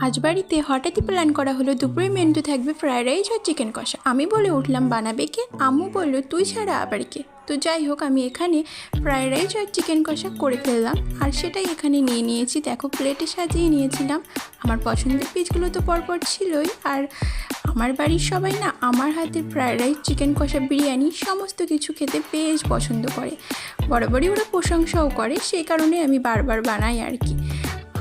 আজ বাড়িতে হঠাৎই প্ল্যান করা হলো দুপুরে মেনুতে থাকবে ফ্রায়েড রাইস আর চিকেন কষা। আমি বলে উঠলাম বানাবে কে? আম্মু বলল তুই ছাড়া আবার কে। তো যাই হোক, আমি এখানে ফ্রায়েড রাইস আর চিকেন কষা করে ফেললাম, আর সেটাই এখানে নিয়ে নিয়েছি। দেখো, প্লেটে সাজিয়ে নিয়েছিলাম। আমার পছন্দের পিসগুলো তো পরপর ছিলই, আর আমার বাড়ির সবাই না আমার হাতের ফ্রায়েড রাইস, চিকেন কষা, বিরিয়ানি সমস্ত কিছু খেতে বেশ পছন্দ করে। বরাবরই ওরা প্রশংসাও করে, সেই কারণে আমি বারবার বানাই আর কি।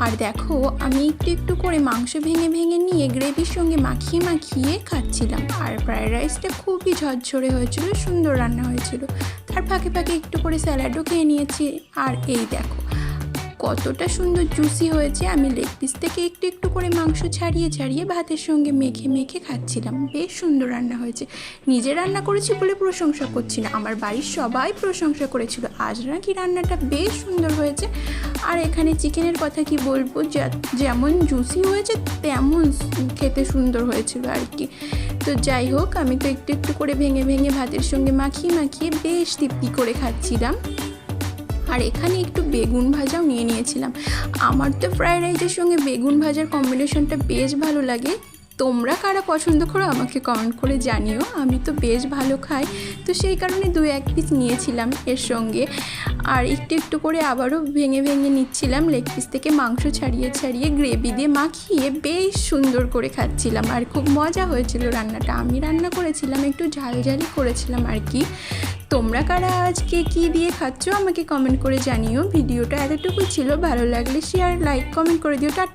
আর দেখো, আমি একটু একটু করে মাংস ভেঙে ভেঙে নিয়ে গ্রেভির সঙ্গে মাখিয়ে মাখিয়ে খাচ্ছিলাম। আর ফ্রায়েড রাইসটা খুবই ঝরঝরে হয়েছিল, সুন্দর রান্না হয়েছিল। তার ফাঁকে ফাঁকে একটু করে স্যালাডও খেয়ে নিয়েছি। আর এই দেখো কতটা সুন্দর জুসি হয়েছে। আমি লেগ পিস থেকে একটু একটু করে মাংস ছাড়িয়ে ছাড়িয়ে ভাতের সঙ্গে মেখে মেখে খাচ্ছিলাম। বেশ সুন্দর রান্না হয়েছে। নিজে রান্না করেছি বলে প্রশংসা করছি না, আমার বাড়ির সবাই প্রশংসা করেছিল আজ নাকি রান্নাটা বেশ সুন্দর হয়েছে। আর এখানে চিকেনের কথা কি বলবো, যেমন জুসি হয়েছে তেমন খেতে সুন্দর হয়েছিল আর কি। তো যাই হোক, আমি তো একটু একটু করে ভেঙে ভেঙে ভাতের সঙ্গে মাখিয়ে মাখিয়ে বেশ তৃপ্তি করে খাচ্ছিলাম। আর এখানে একটু বেগুন ভাজাও নিয়ে নিয়েছিলাম। আমার তো ফ্রায়েড রাইসের সঙ্গে বেগুন ভাজার কম্বিনেশনটা বেশ ভালো লাগে। তোমরা কারা পছন্দ করো আমাকে কমেন্ট করে জানিও। আমি তো বেশ ভালো খাই, তো সেই কারণে 2-1 পিস নিয়েছিলাম এর সঙ্গে। আর একটু একটু করে আবারও ভেঙে ভেঙে নিচ্ছিলাম। লেগ পিস থেকে মাংস ছাড়িয়ে ছাড়িয়ে গ্রেভি দিয়ে মাখিয়ে বেশ সুন্দর করে খাচ্ছিলাম। আর খুব মজা হয়েছিল রান্নাটা। আমি রান্না করেছিলাম, একটু ঝালঝালি করেছিলাম আর কি। তোমরা কারা আজকে কী দিয়ে খাচ্ছ আমাকে কমেন্ট করে জানিও। ভিডিওটা এতটুকুই ছিল, ভালো লাগলে শেয়ার, লাইক, কমেন্ট করে দিও। টাটা।